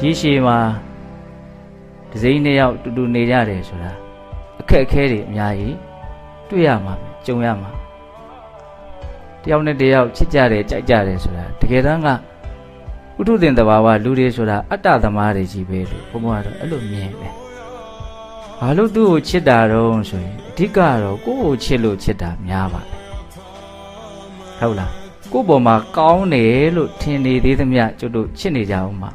ရေရှည်မှာဒီစိမ့်နှစ်ယောက်တူတူနေကြတယ်ဆိုတာအခက်အခဲတွေအများကြီးတွေ့ရမှာပဲကြုံရမှာတယောက်နဲ့တယောက်ချစ်ကြတယ်ကြိုက်ကြတယ်ဆိုတာတကယ်တမ်းကဥထုသင်တဘာဝလူတွေဆိုတာအတ္တသမားတွေကြီးပဲလို့ဘုံဘွားတော့အဲ့လိုမြင်တယ်ဘာလို့သူ့ကိုချစ်တာတော့ဆိုရင်အဓိကတော့ကိုယ့်ကိုချစ်လို့ချစ်တာများပါဟုတ်လားကိုယ့်ပေါ်မှာကောင်းတယ်လို့ထင်နေသေးသမျှကျွတ်တို့ချစ်နေကြအောင်မှာ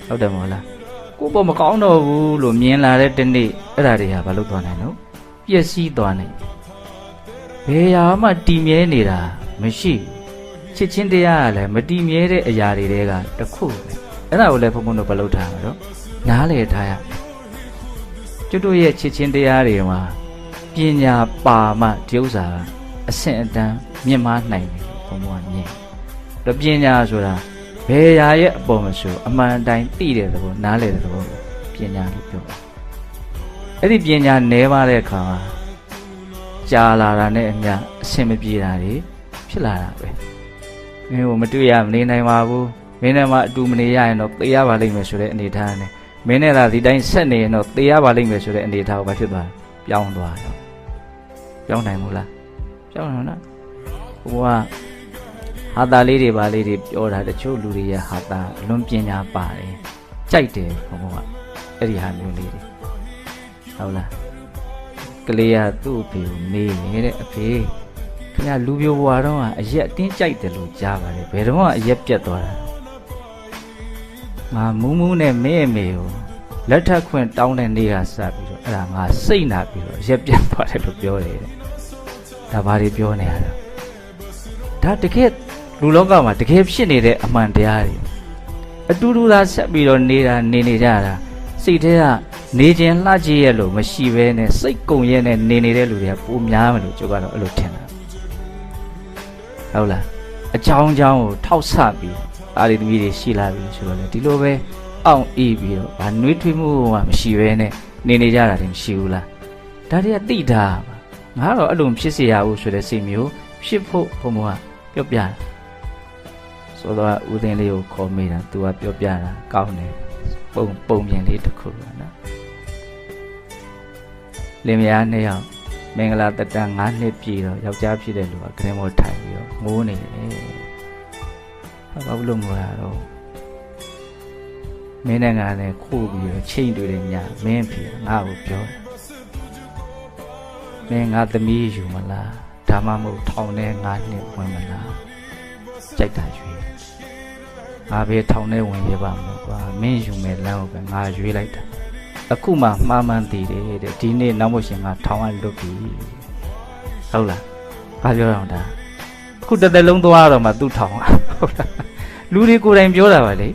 ဟုတ်တယ်မဟုတ်လားကိုယ့်ပေါ်မကောင်းတော့ဘူးလို့မြင်လာတဲ့တနေ့အဲ့ဒါတွေဟာဘာလို့သွားနိုင်လို့ပျက်စီးသွားနိုင်ဘယ်ရာမှတည်မြဲနေတာမရှိချစ်ချင်းတရားကလည်းမတည်မြဲတဲ့အရာတွေတဲကတစ်ခုပဲအဲ့ဒါကိုလည်းဘုံဘုံတို့ဘယ်လိုထားမှာတော့နားလည်ထားရကျွတ်တို့ရဲ့ချစ်ချင်းတရားတွေမှာပညာပါမှဒီဥစ္စာအဆင့်အတန်းမြင့်မားနိုင်တယ်ဘုံဘုံကမြင်တော့ပညာဆိုတာဘယ်ရာရဲ့အပေါ်မဆိုအမှန်တိုင်းသိတဲ့သဘောနားလည်တဲ့သဘောပညာလို့ပြောတယ်အဲ့ဒီပညာနဲပါတဲ့အခါမှာကြာလာတာနဲ့အမျှအဆင်မပြေတာတွေဖြစ်လာတာပဲမင်းကိုမတွေ့ရမနေနိုင်ပါဘူးမင်းနဲ့မှအတူမနေရရင်တော့သေရပါလိမ့်မယ်ဆိုတဲ့အနေထားနဲ့မင်းနဲ့သာဒီတိုင်းဆက်နေရင်တော့သေရပါလိမ့်မယ်ဆိုတဲ့အနေထားကိုဘာဖြစ်သွားပြောင်းသွားတော့ပြောင်းနိုင်မို့လားပြောင်းနိုင်လားဘုရားဟာတာလေးတွေပါလေးတွေပြောတာတချို့လူတွေရဲ့ဟာတာအလွန်ပညာပါတယ်ကြိုက်တယ်ဘုရားအဲ့ဒီဟာမျိုးလေးတွေဟုတ်လားကလေးကသူ့အဖေကိုမေးနေတဲ့အဖေခင်ဗျာလူပြိုဘွားတော့အရက်အတင်းကြိုက်တယ်လို့ကြားပါတယ်ဘယ်တော့မှအရက်ပြတ်သွားတာငါမူးမူးနဲ့မင်းအမေကိုလက်ထပ်ခွင့်တောင်းတဲ့နေ့ကစပြီးတော့အဲ့ဒါငါစိတ်နာပြီးတော့ရက်ပြတ်သွားတယ်လို့ပြောတယ်ဒါဘာတွေပြောနေရလဲဒါတကယ်လူလောကမှာတကယ်ဖြစ်နေတဲ့အမှန်တရားတွေအတူတူသာဆက်ပြီးတော့နေတာနေကြတာစိတ်ထဲကနေခြင်းလှကြည့်ရလို့မရှိဘဲနဲ့စိတ်ကုံရဲနဲ့နေနေတဲ့လူတွေကပိုများမယ်လို့ကျုပ်ကတော့အဲ့လိုထင်တာဟုတ်လားအချောင်းကိုထောက်ဆပြီးအာရီသမီးတွေရှိလာပြီဆိုတော့လေဒီလိုပဲအောင်အေးပြီးတော့ဘာနှွေးထွေးမှုမှမရှိဘဲနဲ့နေကြတာတွေမရှိဘူးလားဒါတွေကသိတာငါတော့အဲ့လိုဖြစ်เสียရဘူးဆိုတဲ့စိတ်မျိုးဖြစ်ဖို့ဘုံဘုံကပြောပြတာဆိုတော့ဦးသိန်းလေးကိုခေါ်မိတာသူကပြောပြတာကောင်းတယ်ပုံပြင်လေးတစ်ခုပါနော်လင်မယားနှစ်ယောက်မင်္ဂလာတက်တန်း9နှစ်ပြည့်တော့ယောက်ျားဖြစ်တဲ့လူကခရင်မောထိုင်ပြီးတော့ငိုးနေတယ်ဘာလို့ငိုရတော့မင်းနဲ့ငါနဲ့ခိုးပြီးတော့ချိန်တွေ့တယ်ညာမင်းဖေငါ့ကိုပြောတယ်မင်းငါသမီးယူမလားဒါမှမဟုတ်ထောင်ထဲ9နှစ်ဝင်မလားကြိုက်တာရွေးငါပဲထောင်ထဲဝင်ရပါမယ်ကွာမင်းယူမယ်လမ်းကိုပဲငါရွေးလိုက်တာအခုမှမှားမှန်းသိတယ်တဲ့ဒီနေ့နောက်မို့ရှင်ကထောင်ကလွတ်ပြီဟုတ်လားဘာပြောတော့ဒါခုတစ်သက်လုံးသွားတော့မှသူ့ထောင်ဟုတ်လားလူတွေကိုယ်တိုင်ပြောတာပါလေ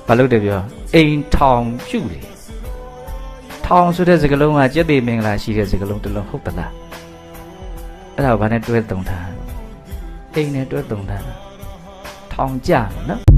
ဘာလို့တပြောအိမ်ထောင်ပြုတ်တယ်ထောင်ဆိုတဲ့စကားလုံးကကျက်သေးမင်္ဂလာရှိတဲ့စကားလုံးတစ်လုံးဟုတ်သလားအဲ့ဒါဘာနဲ့တွဲတုံထားအိမ်နဲ့တွဲတုံထားထောင်ကြနော်